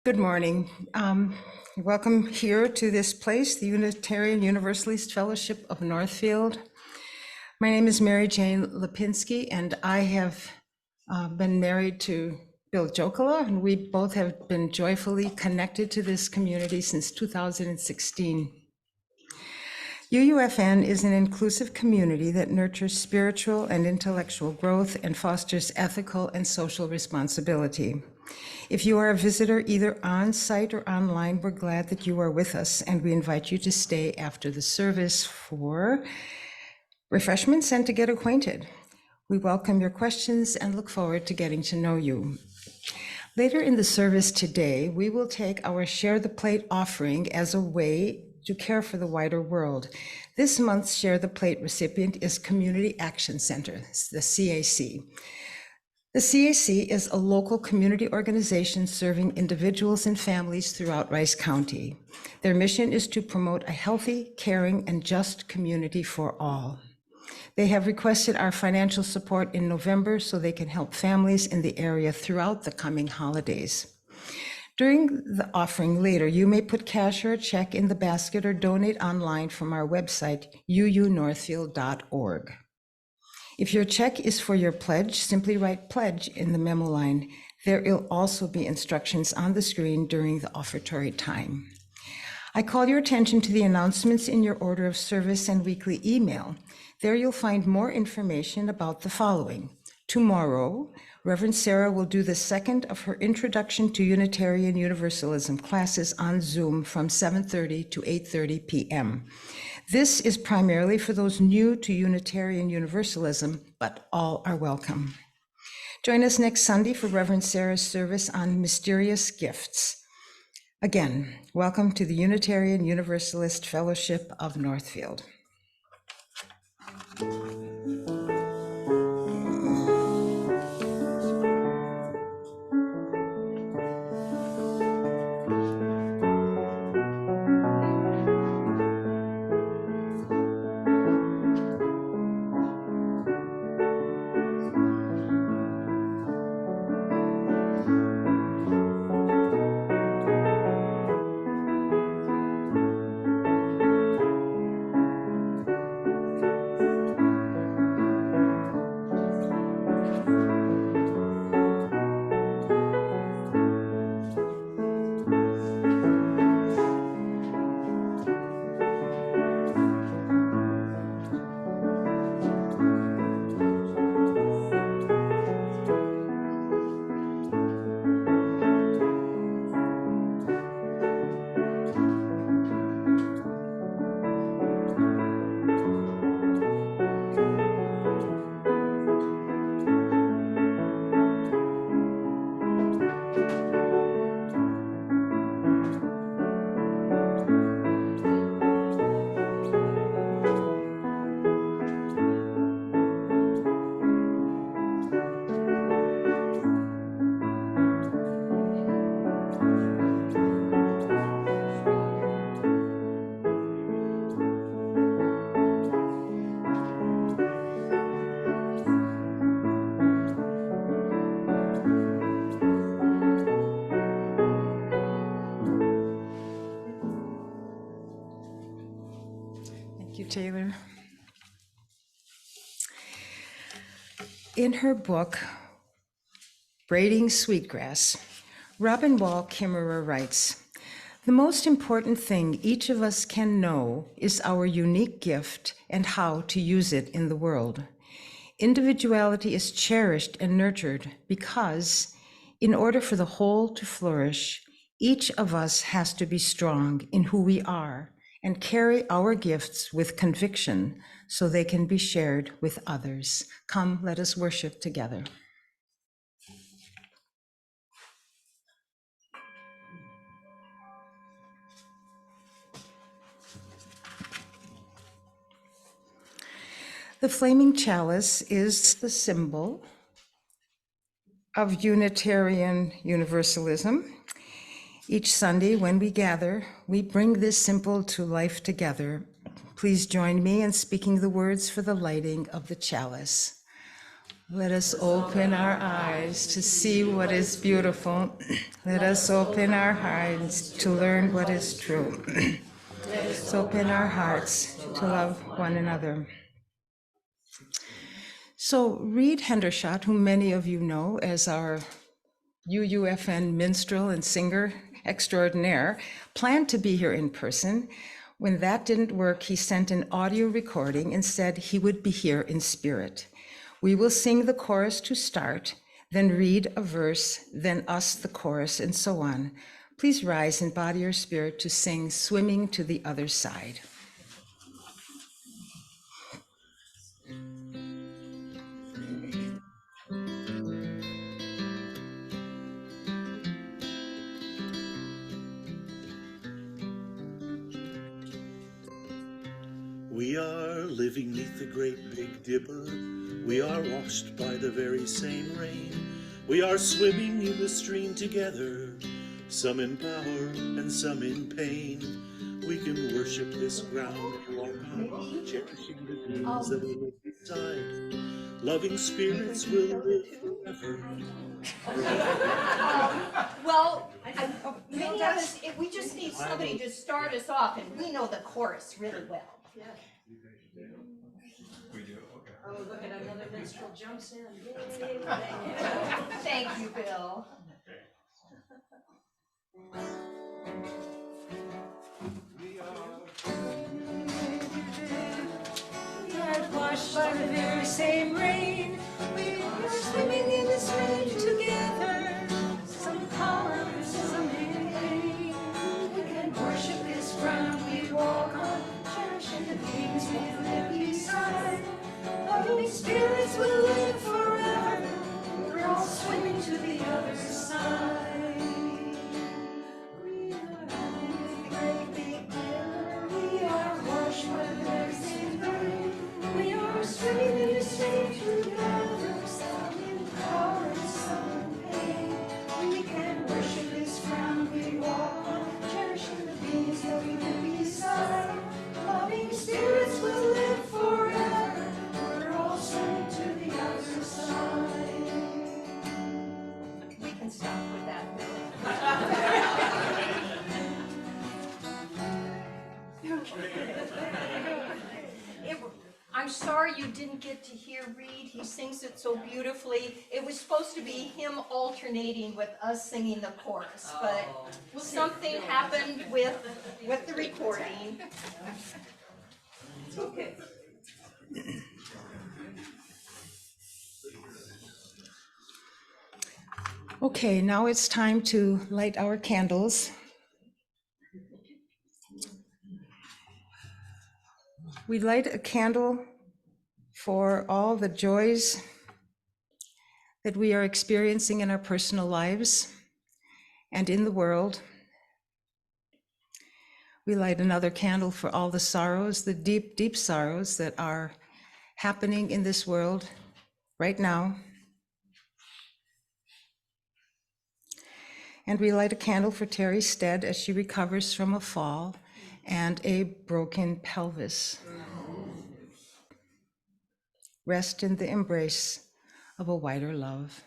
Good morning. Welcome here to this place, the Unitarian Universalist Fellowship of Northfield. My name is Mary Jane Lipinski, and I have been married to Bill Jokala, and we both have been joyfully connected to this community since 2016. UUFN is an inclusive community that nurtures spiritual and intellectual growth and fosters ethical and social responsibility. If you are a visitor either on site or online, we're glad that you are with us, and we invite you to stay after the service for refreshments and to get acquainted. We welcome your questions and look forward to getting to know you. Later in the service today, we will take our Share the Plate offering as a way to care for the wider world. This month's Share the Plate recipient is Community Action Center, the CAC. The CAC is a local community organization serving individuals and families throughout Rice County. Their mission is to promote a healthy, caring, and just community for all. They have requested our financial support in November so they can help families in the area throughout the coming holidays. During the offering later, you may put cash or a check in the basket or donate online from our website, uunorthfield.org. If your check is for your pledge, simply write pledge in the memo line. There will also be instructions on the screen during the offertory time. I call your attention to the announcements in your order of service and weekly email. There you'll find more information about the following. Tomorrow, Reverend Sarah will do the second of her Introduction to Unitarian Universalism classes on Zoom from 7:30 to 8:30 p.m. This is primarily for those new to Unitarian Universalism, but all are welcome. Join us next Sunday for Reverend Sarah's service on Mysterious Gifts. Again, welcome to the Unitarian Universalist Fellowship of Northfield. Taylor. In her book, Braiding Sweetgrass, Robin Wall Kimmerer writes, "The most important thing each of us can know is our unique gift and how to use it in the world. Individuality is cherished and nurtured because, in order for the whole to flourish, each of us has to be strong in who we are and carry our gifts with conviction so they can be shared with others. Come, let us worship together." The flaming chalice is the symbol of Unitarian Universalism. Each Sunday when we gather, we bring this symbol to life together. Please join me in speaking the words for the lighting of the chalice. Let us open our eyes to see what is beautiful. Let us open our hearts to learn what is true. Let us open our hearts to love one another. So Reed Hendershot, whom many of you know as our UUFN minstrel and singer extraordinaire, planned to be here in person. When that didn't work, he sent an audio recording and said he would be here in spirit. We will sing the chorus to start, then read a verse, then us the chorus, and so on. Please rise and body your spirit to sing Swimming to the Other Side. We are living neath the great Big Dipper. We are washed by the very same rain. We are swimming in the stream together, some in power and some in pain. We can worship this ground we walk on, cherishing the dreams that will live beside. Loving spirits will live forever. Well, many of us, we just need somebody to start us off, and we know the chorus really well. We do, okay. Oh, look at another minstrel jumps in. Thank you, Bill. We are washed by the very same rain. We are swimming in this rain together. Some power, some in pain. We can worship this ground we walk on, cherishing the things we live beside. Loving spirits will live forever. We're all swimming to the other side. We are in the great big river. We are washed by the very same rain. We are swimming in the same together. Some in power, some in pain. We can worship this ground we walk on, cherishing the things that we live beside. Loving spirits will live forever. We're all swimming to the other side. We can stop with that, Bill. I'm sorry you didn't get to hear Reed. He sings it so beautifully. It was supposed to be him alternating with us singing the chorus, but something happened with the recording. It's okay. Okay, now it's time to light our candles. We light a candle for all the joys that we are experiencing in our personal lives and in the world. We light another candle for all the sorrows, the deep, deep sorrows that are happening in this world right now. And we light a candle for Terry Stead as she recovers from a fall and a broken pelvis. Rest in the embrace of a wider love.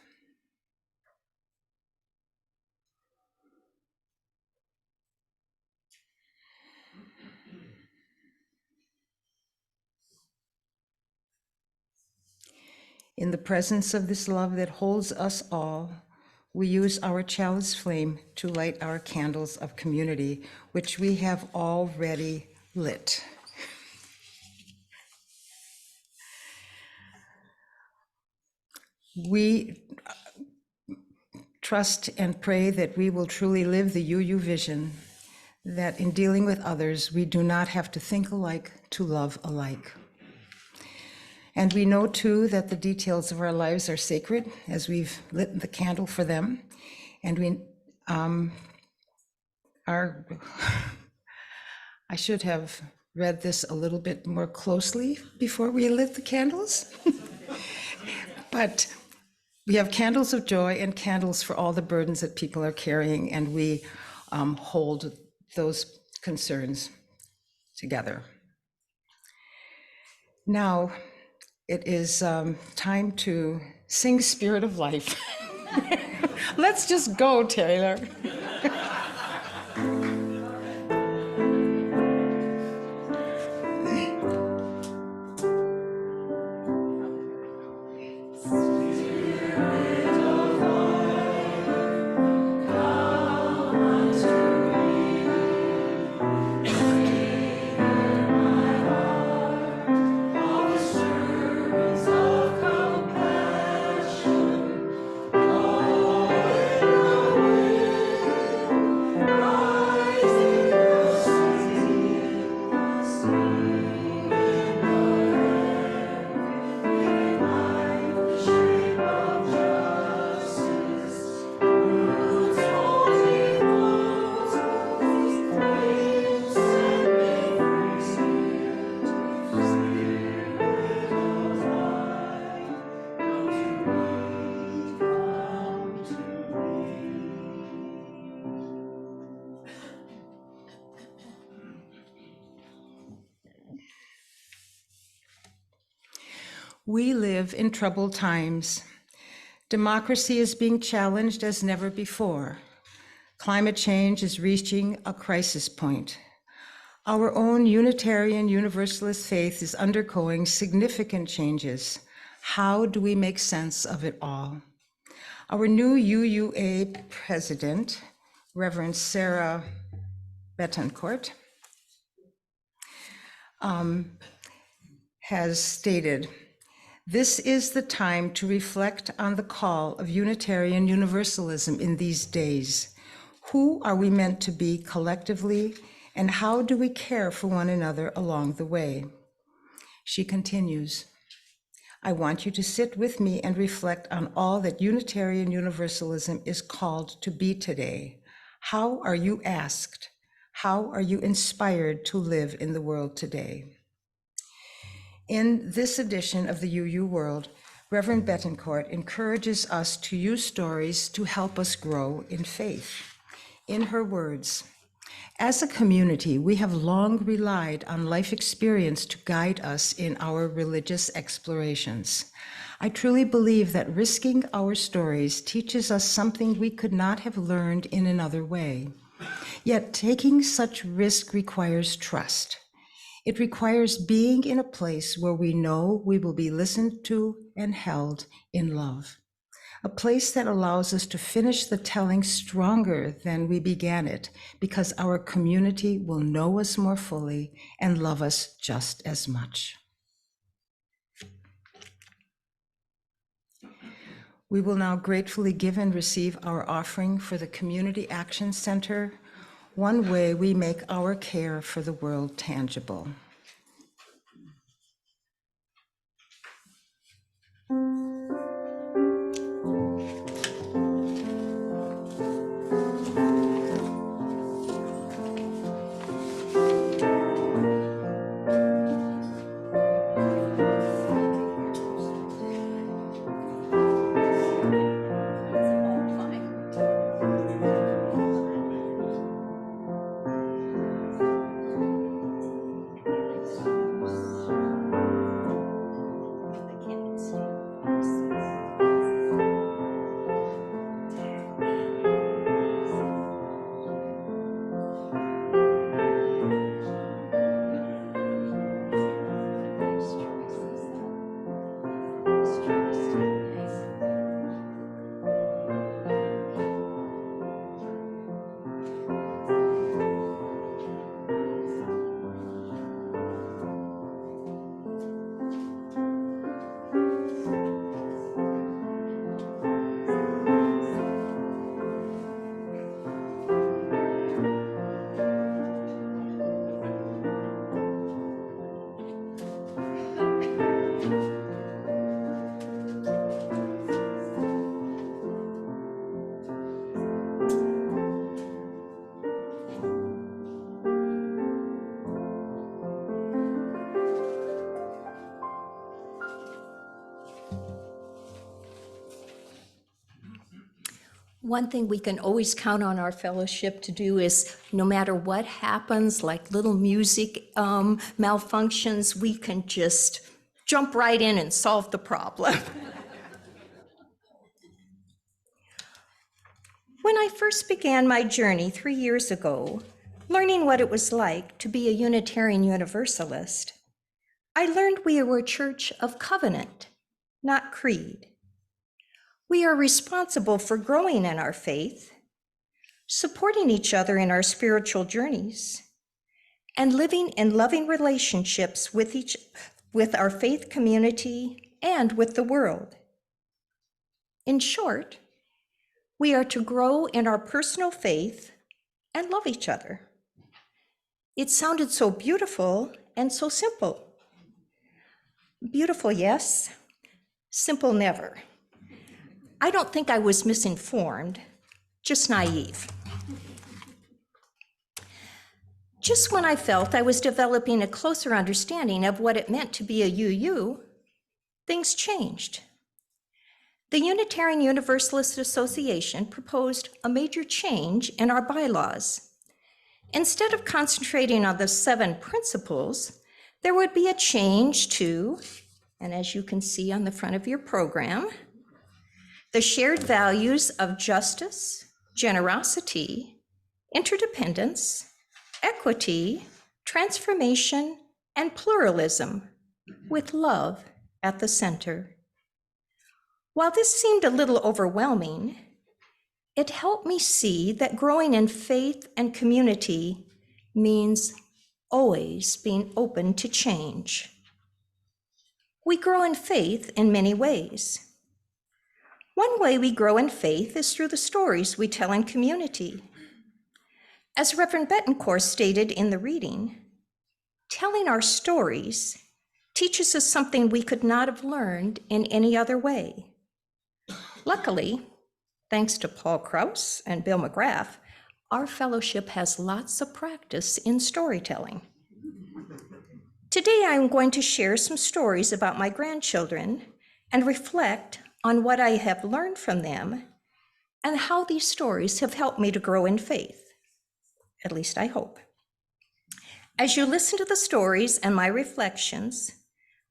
In the presence of this love that holds us all, we use our chalice flame to light our candles of community, which we have already lit. We trust and pray that we will truly live the UU vision, that in dealing with others, we do not have to think alike to love alike. And we know too that the details of our lives are sacred as we've lit the candle for them. And we are, I should have read this a little bit more closely before we lit the candles. But we have candles of joy and candles for all the burdens that people are carrying, and we hold those concerns together. Now, It is time to sing Spirit of Life. Let's just go, Taylor. We live in troubled times. Democracy is being challenged as never before. Climate change is reaching a crisis point. Our own Unitarian Universalist faith is undergoing significant changes. How do we make sense of it all? Our new UUA president, Reverend Sarah Betancourt, has stated, "This is the time to reflect on the call of Unitarian Universalism in these days. Who are we meant to be collectively, and how do we care for one another along the way?" She continues, "I want you to sit with me and reflect on all that Unitarian Universalism is called to be today. How are you asked? How are you inspired to live in the world today?" In this edition of the UU World, Reverend Betancourt encourages us to use stories to help us grow in faith. In her words, "As a community, we have long relied on life experience to guide us in our religious explorations. I truly believe that risking our stories teaches us something we could not have learned in another way. Yet taking such risk requires trust. It requires being in a place where we know we will be listened to and held in love. A place that allows us to finish the telling stronger than we began it, because our community will know us more fully and love us just as much." We will now gratefully give and receive our offering for the Community Action Center, one way we make our care for the world tangible. One thing we can always count on our fellowship to do is, no matter what happens, like little music malfunctions, we can just jump right in and solve the problem. When I first began my journey 3 years ago, learning what it was like to be a Unitarian Universalist, I learned we were a church of covenant, not creed. We are responsible for growing in our faith, supporting each other in our spiritual journeys, and living in loving relationships with our faith community and with the world. In short, we are to grow in our personal faith and love each other. It sounded so beautiful and so simple. Beautiful, yes. Simple, never. I don't think I was misinformed, just naive. Just when I felt I was developing a closer understanding of what it meant to be a UU, things changed. The Unitarian Universalist Association proposed a major change in our bylaws. Instead of concentrating on the 7 principles, there would be a change to, and as you can see on the front of your program, the shared values of justice, generosity, interdependence, equity, transformation, and pluralism, with love at the center. While this seemed a little overwhelming, it helped me see that growing in faith and community means always being open to change. We grow in faith in many ways. One way we grow in faith is through the stories we tell in community. As Reverend Betancourt stated in the reading, telling our stories teaches us something we could not have learned in any other way. Luckily, thanks to Paul Krause and Bill McGrath, our fellowship has lots of practice in storytelling. Today, I'm going to share some stories about my grandchildren and reflect on what I have learned from them and how these stories have helped me to grow in faith. At least I hope. As you listen to the stories and my reflections,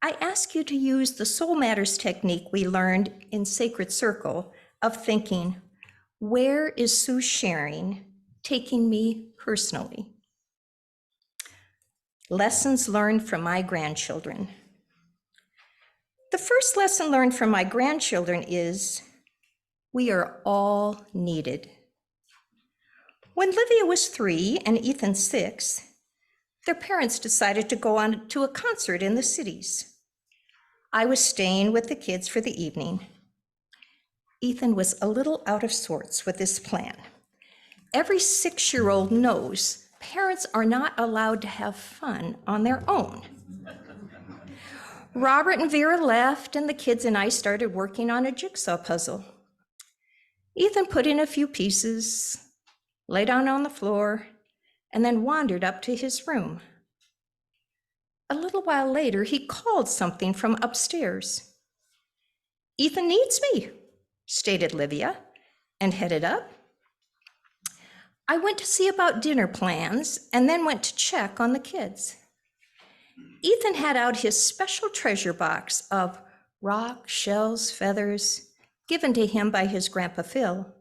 I ask you to use the Soul Matters technique we learned in Sacred Circle of thinking, where is Sue sharing taking me personally? Lessons learned from my grandchildren. The first lesson learned from my grandchildren is, we are all needed. When Livia was 3 and Ethan 6, their parents decided to go on to a concert in the cities. I was staying with the kids for the evening. Ethan was a little out of sorts with this plan. Every 6-year-old knows parents are not allowed to have fun on their own. Robert and Vera left, and the kids and I started working on a jigsaw puzzle. Ethan put in a few pieces, lay down on the floor, and then wandered up to his room. A little while later, he called something from upstairs. "Ethan needs me," stated Livia, and headed up. I went to see about dinner plans and then went to check on the kids. Ethan had out his special treasure box of rocks, shells, feathers, given to him by his Grandpa Phil.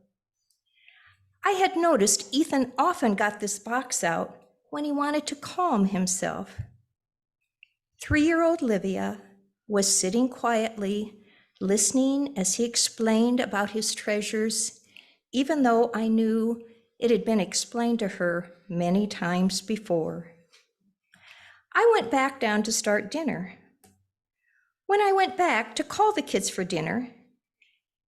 I had noticed Ethan often got this box out when he wanted to calm himself. 3-year-old Livia was sitting quietly, listening as he explained about his treasures, even though I knew it had been explained to her many times before. I went back down to start dinner. When I went back to call the kids for dinner,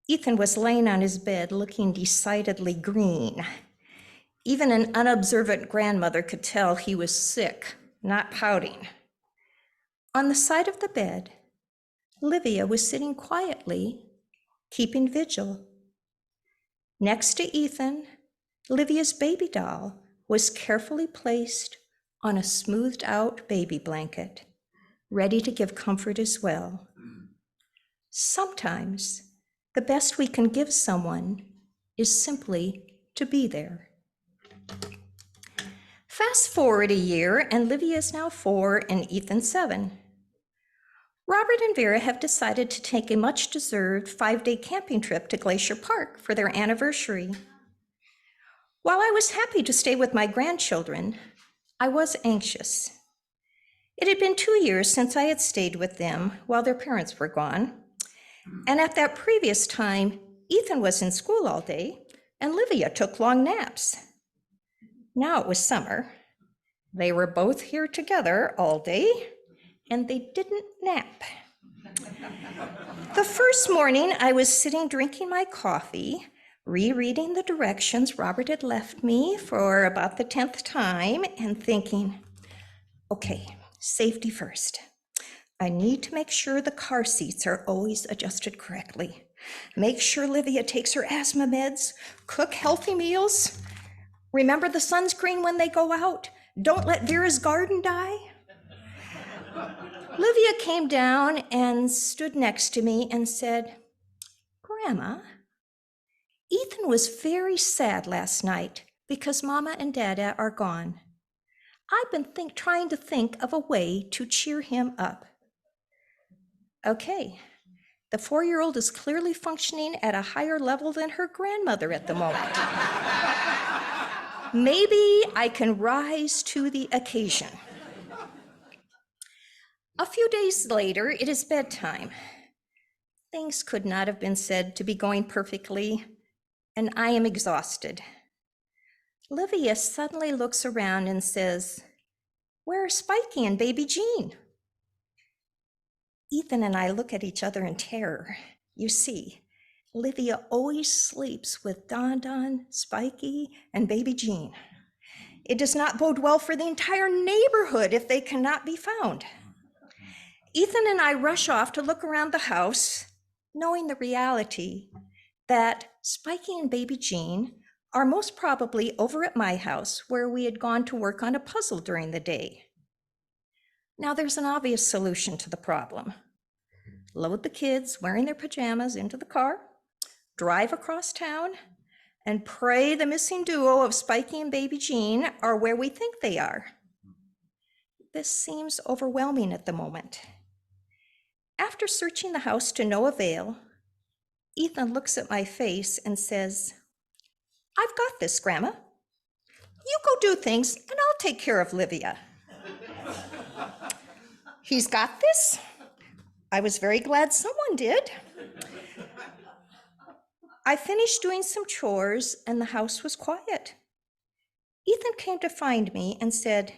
Ethan was laying on his bed looking decidedly green. Even an unobservant grandmother could tell he was sick, not pouting. On the side of the bed, Livia was sitting quietly, keeping vigil. Next to Ethan, Livia's baby doll was carefully placed on a smoothed out baby blanket, ready to give comfort as well. Sometimes the best we can give someone is simply to be there. Fast forward a year, and Livia is now 4 and Ethan 7. Robert and Vera have decided to take a much-deserved 5-day camping trip to Glacier Park for their anniversary. While I was happy to stay with my grandchildren, I was anxious. It had been 2 years since I had stayed with them while their parents were gone, and at that previous time, Ethan was in school all day, and Livia took long naps. Now it was summer. They were both here together all day, and they didn't nap. The first morning, I was sitting drinking my coffee, rereading the directions Robert had left me for about the 10th time, and thinking, okay, safety first. I need to make sure the car seats are always adjusted correctly. Make sure Livia takes her asthma meds, cook healthy meals. Remember the sunscreen when they go out. Don't let Vera's garden die. Livia came down and stood next to me and said, Grandma, Ethan was very sad last night because Mama and Dada are gone. I've been trying to think of a way to cheer him up. Okay, the 4-year-old is clearly functioning at a higher level than her grandmother at the moment. Maybe I can rise to the occasion. A few days later, it is bedtime. Things could not have been said to be going perfectly, and I am exhausted. Livia suddenly looks around and says, "Where are Spiky and baby Jean?" Ethan and I look at each other in terror. You see, Livia always sleeps with Don Don, Spiky, and baby Jean. It does not bode well for the entire neighborhood if they cannot be found. Ethan and I rush off to look around the house, knowing the reality that Spiky and baby Jean are most probably over at my house where we had gone to work on a puzzle during the day. Now there's an obvious solution to the problem. Load the kids wearing their pajamas into the car, drive across town, and pray the missing duo of Spiky and baby Jean are where we think they are. This seems overwhelming at the moment. After searching the house to no avail, Ethan looks at my face and says, "I've got this, Grandma. You go do things and I'll take care of Livia." He's got this? I was very glad someone did. I finished doing some chores and the house was quiet. Ethan came to find me and said,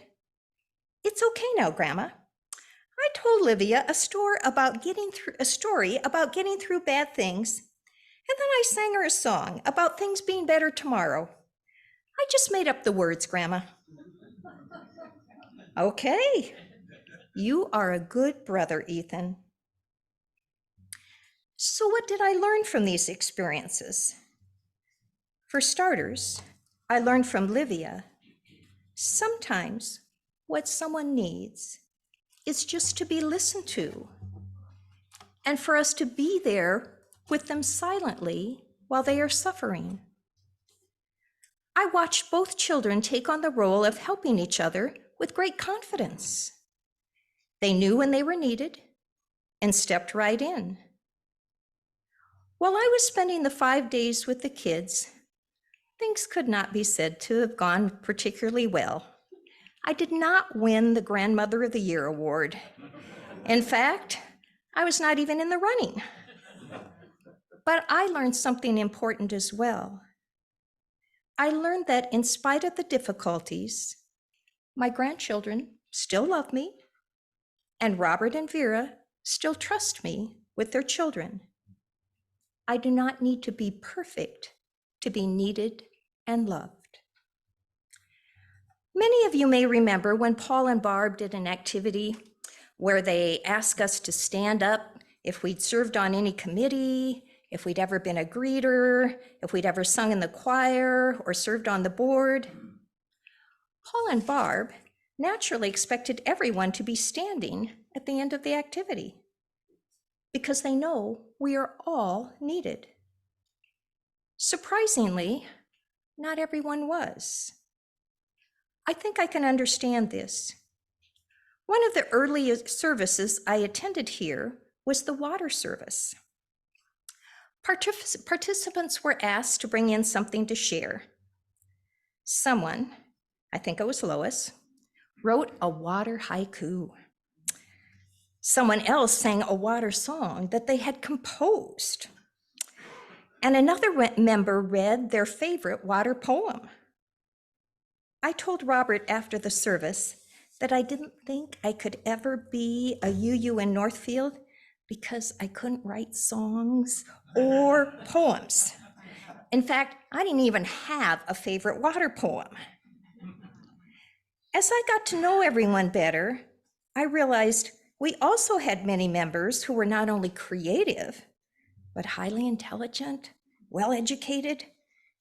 "It's okay now, Grandma. I told Livia a story about getting through bad things, and then I sang her a song about things being better tomorrow. I just made up the words, Grandma." Okay, you are a good brother, Ethan. So what did I learn from these experiences? For starters, I learned from Livia, sometimes what someone needs is just to be listened to, and for us to be there with them silently while they are suffering. I watched both children take on the role of helping each other with great confidence. They knew when they were needed and stepped right in. While I was spending the 5 days with the kids, things could not be said to have gone particularly well. I did not win the Grandmother of the Year award. In fact, I was not even in the running. But I learned something important as well. I learned that in spite of the difficulties, my grandchildren still love me, and Robert and Vera still trust me with their children. I do not need to be perfect to be needed and loved. Many of you may remember when Paul and Barb did an activity where they asked us to stand up if we'd served on any committee, if we'd ever been a greeter, if we'd ever sung in the choir or served on the board. Paul and Barb naturally expected everyone to be standing at the end of the activity because they know we are all needed. Surprisingly, not everyone was. I think I can understand this. One of the earliest services I attended here was the water service. Participants were asked to bring in something to share. Someone, I think it was Lois, wrote a water haiku. Someone else sang a water song that they had composed. And another member read their favorite water poem. I told Robert after the service that I didn't think I could ever be a UU in Northfield because I couldn't write songs or poems. In fact, I didn't even have a favorite water poem. As I got to know everyone better, I realized we also had many members who were not only creative, but highly intelligent, well-educated,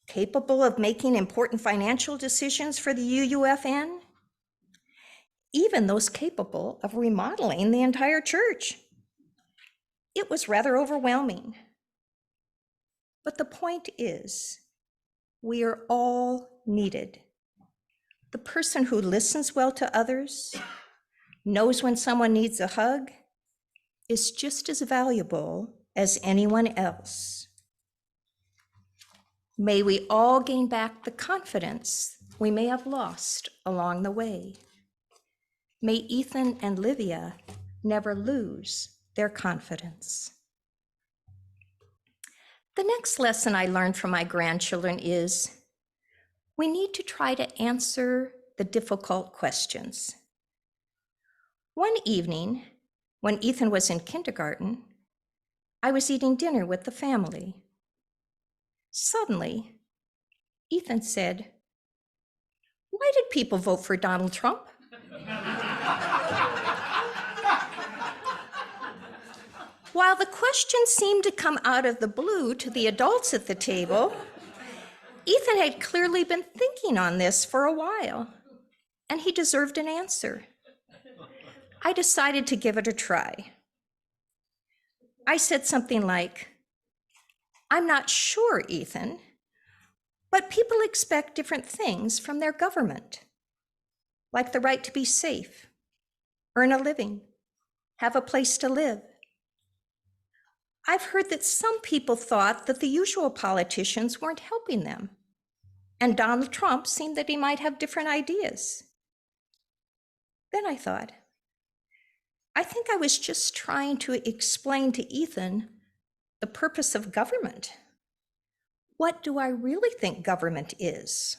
capable of making important financial decisions for the UUFN, even those capable of remodeling the entire church. It was rather overwhelming. But the point is, we are all needed. The person who listens well to others, knows when someone needs a hug, is just as valuable as anyone else. May we all gain back the confidence we may have lost along the way. May Ethan and Livia never lose their confidence. The next lesson I learned from my grandchildren is we need to try to answer the difficult questions. One evening, when Ethan was in kindergarten, I was eating dinner with the family. Suddenly, Ethan said, "Why did people vote for Donald Trump?" While the question seemed to come out of the blue to the adults at the table, Ethan had clearly been thinking on this for a while, and he deserved an answer. I decided to give it a try. I said something like, "I'm not sure, Ethan, but people expect different things from their government, like the right to be safe, earn a living, have a place to live. I've heard that some people thought that the usual politicians weren't helping them, and Donald Trump seemed that he might have different ideas." Then I thought, I think I was just trying to explain to Ethan the purpose of government. What do I really think government is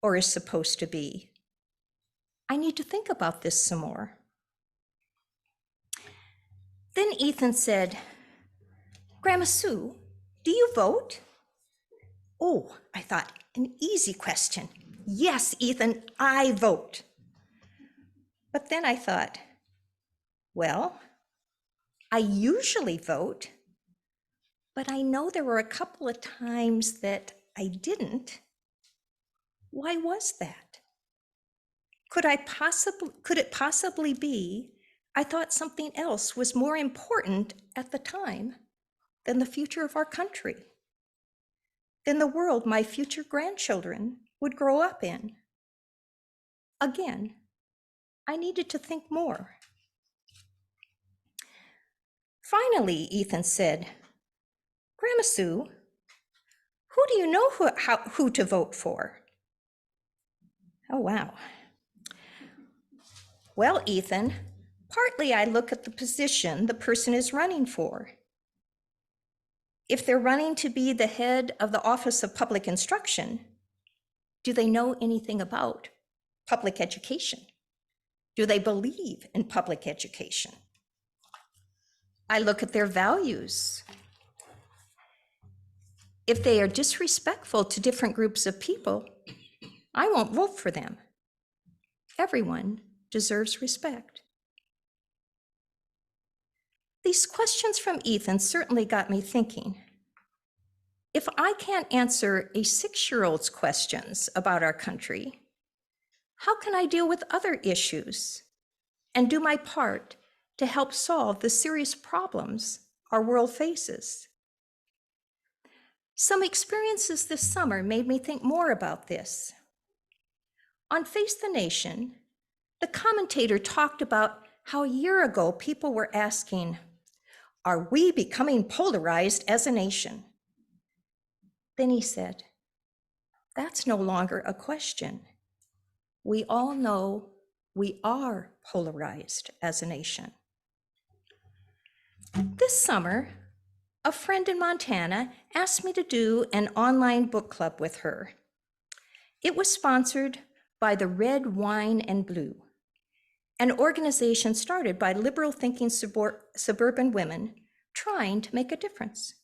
or is supposed to be? I need to think about this some more. Then Ethan said, "Grandma Sue, do you vote?" Oh, I thought, an easy question. Yes, Ethan, I vote. But then I thought, well, I usually vote, but I know there were a couple of times that I didn't. Why was that? Could it possibly be I thought something else was more important at the time than the future of our country, than the world my future grandchildren would grow up in? Again, I needed to think more. Finally, Ethan said, "Grandma Sue, who do you know who to vote for?" Oh, wow. Well, Ethan, partly I look at the position the person is running for. If they're running to be the head of the Office of Public Instruction, do they know anything about public education? Do they believe in public education? I look at their values. If they are disrespectful to different groups of people, I won't vote for them. Everyone deserves respect. These questions from Ethan certainly got me thinking. If I can't answer a 6-year-old's questions about our country, how can I deal with other issues and do my part to help solve the serious problems our world faces? Some experiences this summer made me think more about this. On Face the Nation, The commentator talked about how a year ago people were asking, "Are we becoming polarized as a nation?" Then he said, "That's no longer a question. We all know we are polarized as a nation." This summer, a friend in Montana asked me to do an online book club with her. It was sponsored by the Red, Wine, and Blue, an organization started by liberal thinking suburban women trying to make a difference.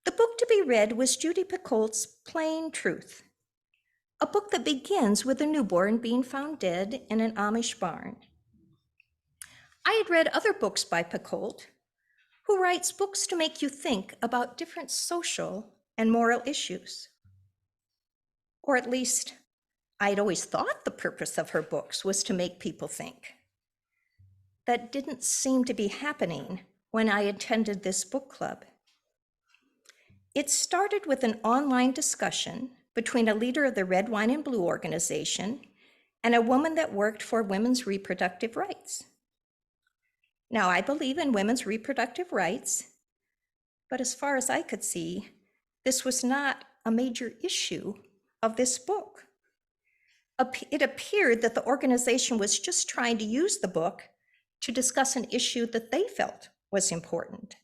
The book to be read was Judy Picoult's Plain Truth, a book that begins with a newborn being found dead in an Amish barn. I had read other books by Picoult, who writes books to make you think about different social and moral issues. Or at least, I'd always thought the purpose of her books was to make people think. That didn't seem to be happening when I attended this book club. It started with an online discussion between a leader of the Red, Wine, and Blue organization and a woman that worked for women's reproductive rights. Now, I believe in women's reproductive rights, but as far as I could see, this was not a major issue of this book. It appeared that the organization was just trying to use the book to discuss an issue that they felt was important.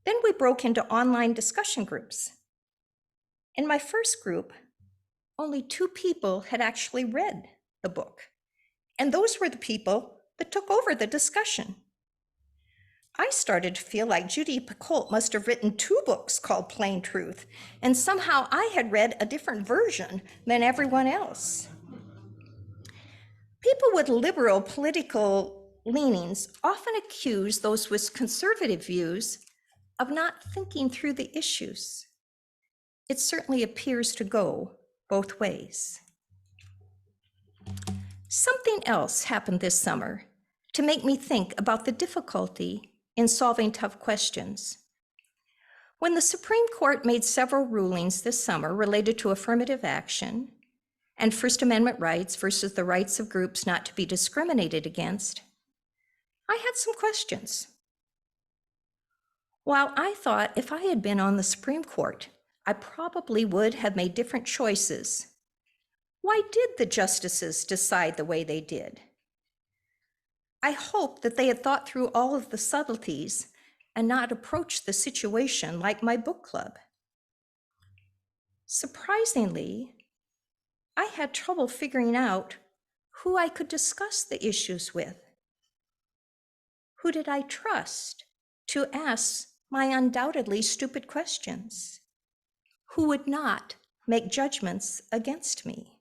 Then we broke into online discussion groups. In my first group, only 2 people had actually read the book, and those were the people that took over the discussion. I started to feel like Judy Picoult must have written 2 books called Plain Truth, and somehow I had read a different version than everyone else. People with liberal political leanings often accuse those with conservative views of not thinking through the issues. It certainly appears to go both ways. Something else happened this summer to make me think about the difficulty in solving tough questions. When the Supreme Court made several rulings this summer related to affirmative action and First Amendment rights versus the rights of groups not to be discriminated against, I had some questions. While I thought if I had been on the Supreme Court, I probably would have made different choices, why did the justices decide the way they did? I hoped that they had thought through all of the subtleties and not approached the situation like my book club. Surprisingly, I had trouble figuring out who I could discuss the issues with. Who did I trust to ask my undoubtedly stupid questions? Who would not make judgments against me?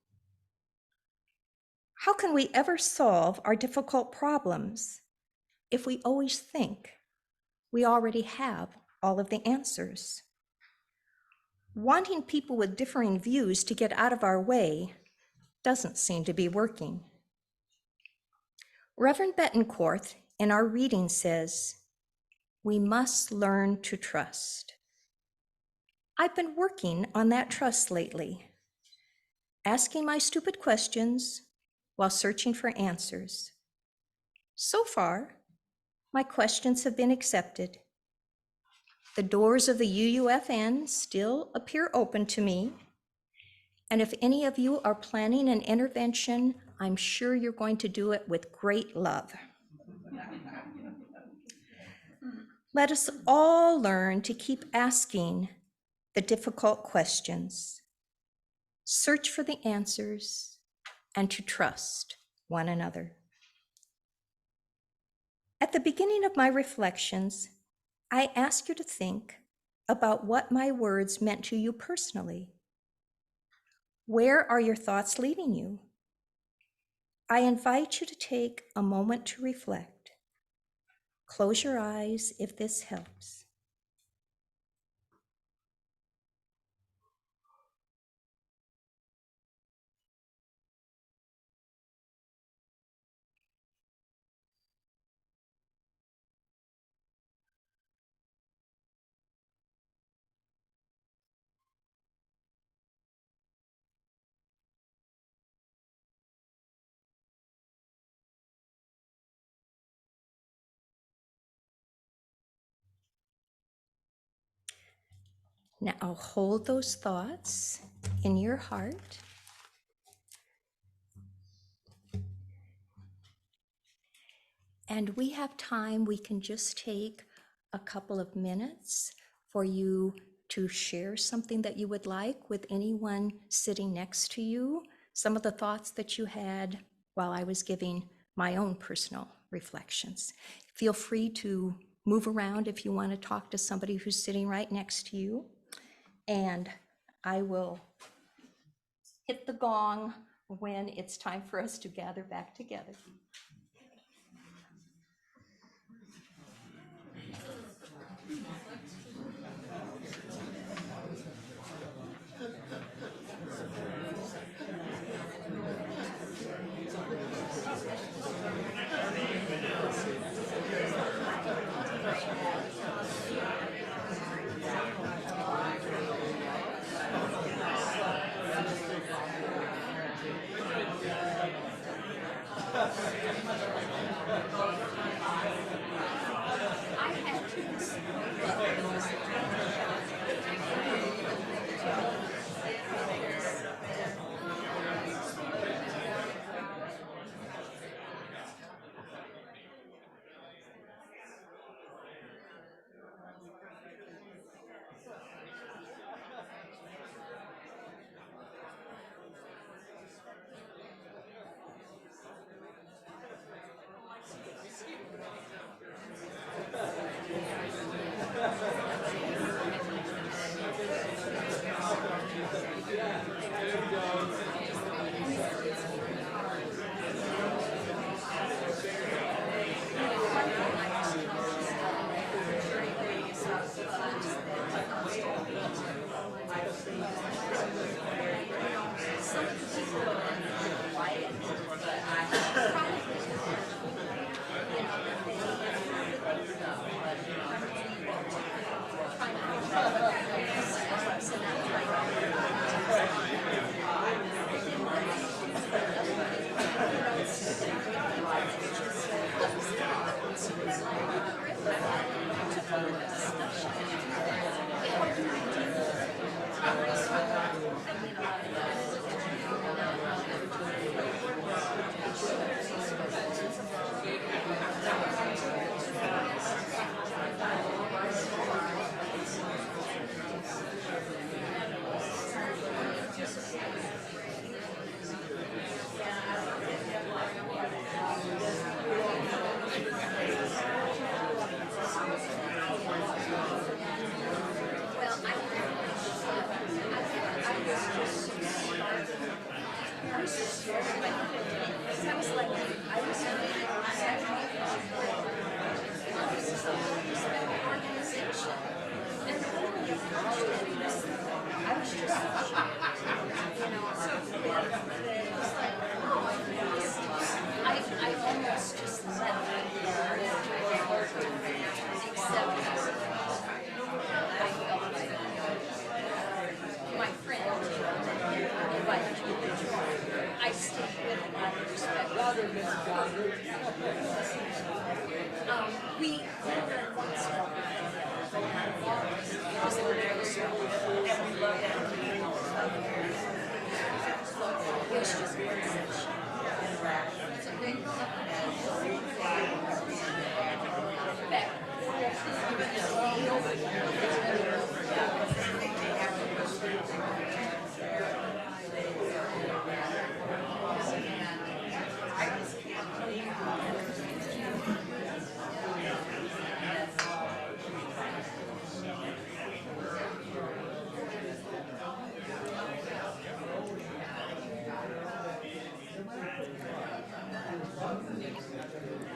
How can we ever solve our difficult problems if we always think we already have all of the answers? Wanting people with differing views to get out of our way doesn't seem to be working. Reverend Betancourt in our reading says, "We must learn to trust." I've been working on that trust lately, asking my stupid questions while searching for answers. So far, my questions have been accepted. The doors of the UUFN still appear open to me. And if any of you are planning an intervention, I'm sure you're going to do it with great love. Let us all learn to keep asking the difficult questions, search for the answers, and to trust one another. At the beginning of my reflections, I ask you to think about what my words meant to you personally. Where are your thoughts leading you? I invite you to take a moment to reflect. Close your eyes if this helps. Now hold those thoughts in your heart. And we have time, we can just take a couple of minutes for you to share something that you would like with anyone sitting next to you, some of the thoughts that you had while I was giving my own personal reflections. Feel free to move around if you want to talk to somebody who's sitting right next to you. And I will hit the gong when it's time for us to gather back together.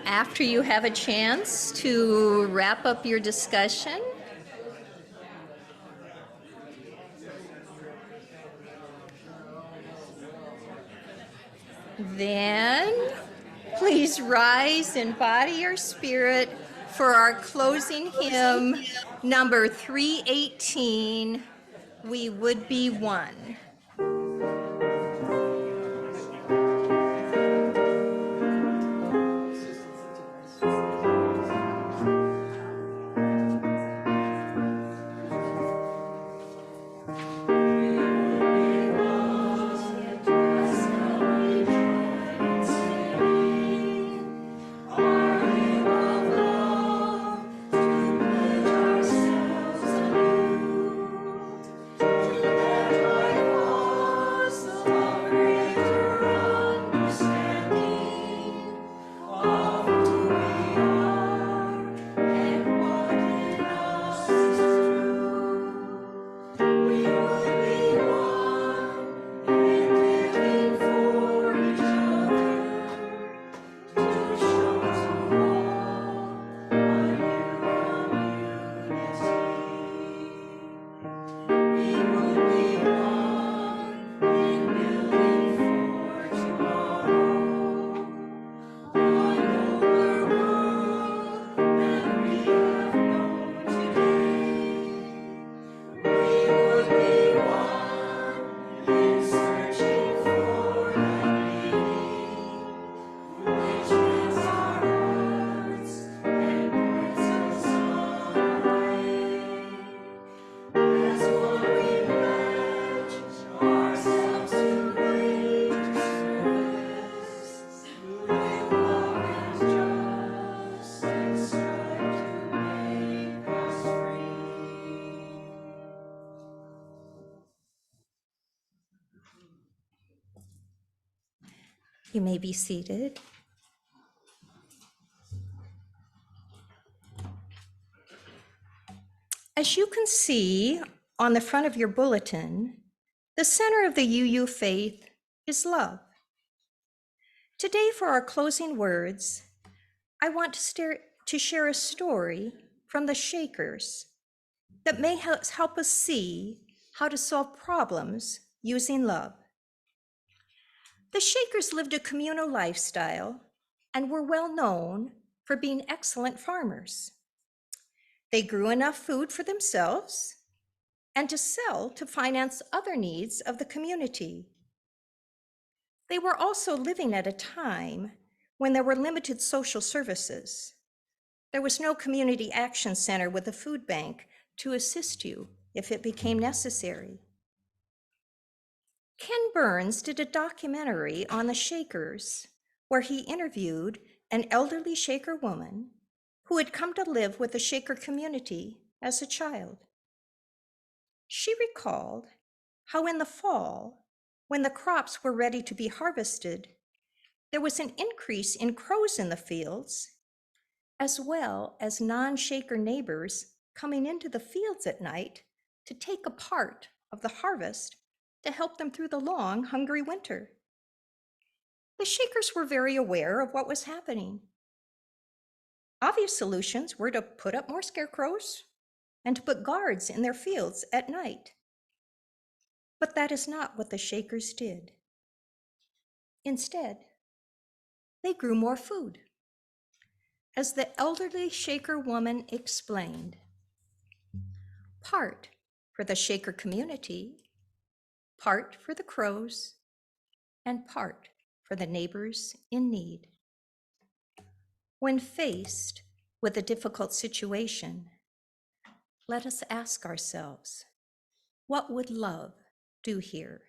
After you have a chance to wrap up your discussion, then please rise in body or spirit for our closing hymn, number 318, We Would Be One. You may be seated. As you can see on the front of your bulletin, the center of the UU faith is love. Today, for our closing words, I want to share a story from the Shakers that may help us see how to solve problems using love. The Shakers lived a communal lifestyle and were well known for being excellent farmers. They grew enough food for themselves and to sell to finance other needs of the community. They were also living at a time when there were limited social services. There was no community action center with a food bank to assist you if it became necessary. Ken Burns did a documentary on the Shakers where he interviewed an elderly Shaker woman who had come to live with the Shaker community as a child. She recalled how in the fall, when the crops were ready to be harvested, there was an increase in crows in the fields, as well as non-Shaker neighbors coming into the fields at night to take a part of the harvest to help them through the long, hungry winter. The Shakers were very aware of what was happening. Obvious solutions were to put up more scarecrows and to put guards in their fields at night. But that is not what the Shakers did. Instead, they grew more food. As the elderly Shaker woman explained, part for the Shaker community, part for the crows, and part for the neighbors in need. When faced with a difficult situation, let us ask ourselves, what would love do here?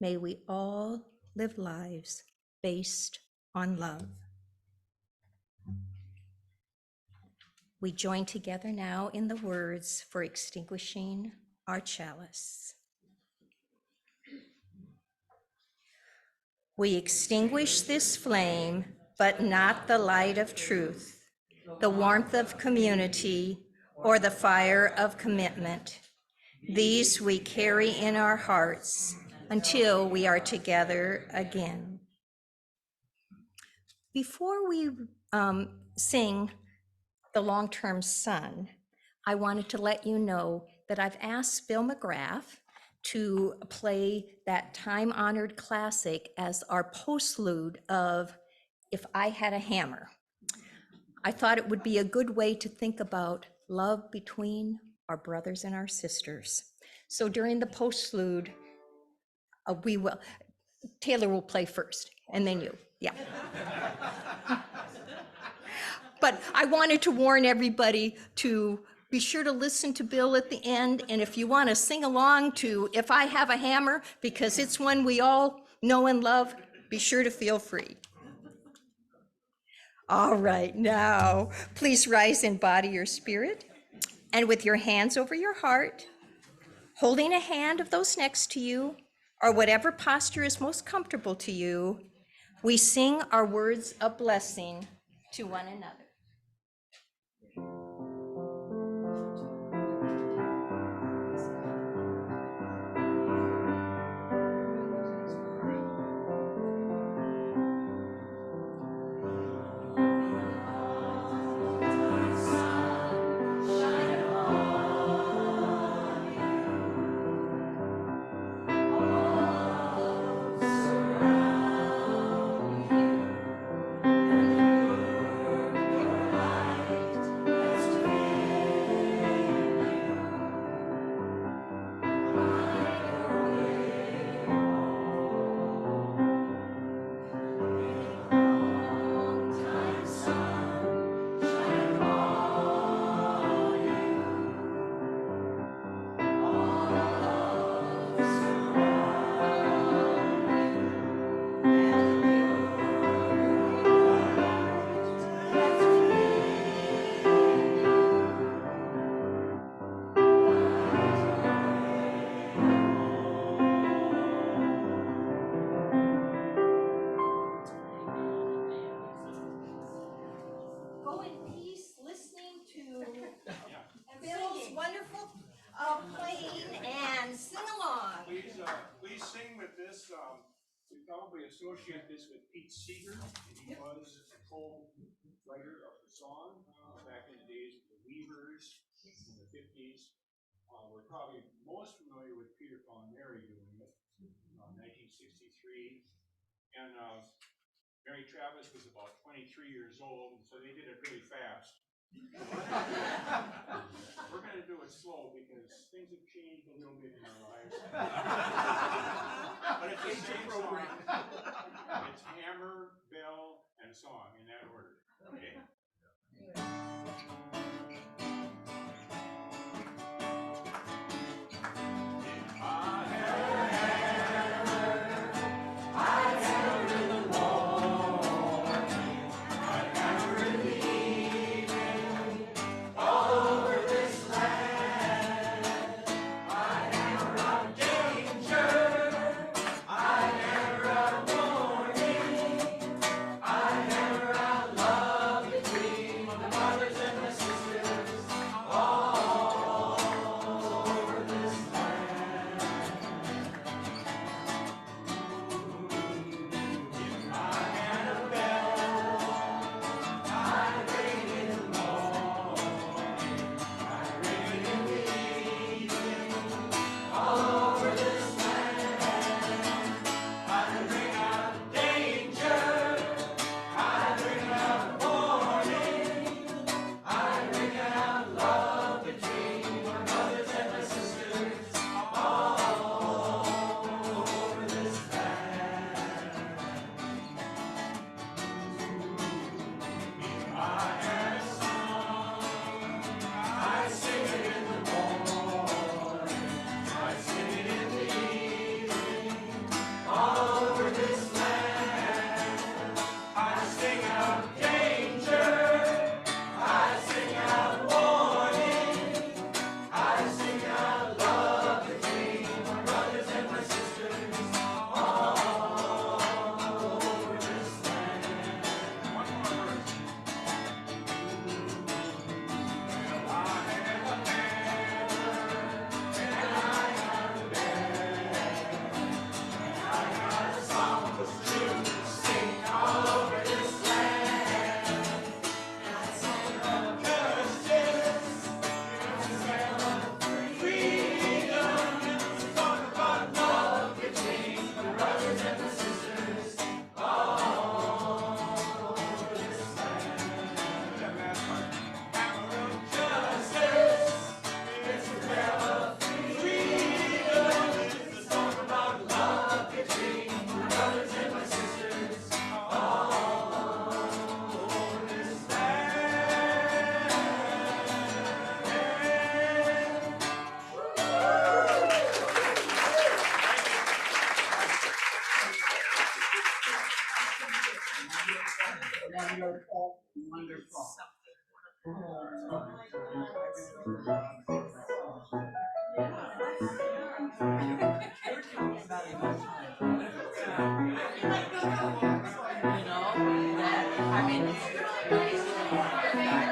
May we all live lives based on love. We join together now in the words for extinguishing our chalice. We extinguish this flame, but not the light of truth, the warmth of community, or the fire of commitment. These we carry in our hearts until we are together again. Before we sing The Long-Term Son, I wanted to let you know that I've asked Bill McGrath to play that time-honored classic as our postlude of If I Had a Hammer. I thought it would be a good way to think about love between our brothers and our sisters. So during the postlude, Taylor will play first, and then you, yeah. But I wanted to warn everybody to be sure to listen to Bill at the end, and if you want to sing along to If I Have a Hammer, because it's one we all know and love, be sure to feel free. All right, now, please rise in body or spirit, and with your hands over your heart, holding a hand of those next to you, or whatever posture is most comfortable to you, we sing our words of blessing to one another. probably associate this with Pete Seeger, and he was a co-writer of the song back in the days of the Weavers in the 50s. We're probably most familiar with Peter, Paul, and Mary doing it in 1963. And Mary Travis was about 23 years old, so they did it really fast. We're going to do it slow because things have changed a little bit in our lives. But it's the same song. It's hammer, bell, and song in that order. Okay? Wonderful.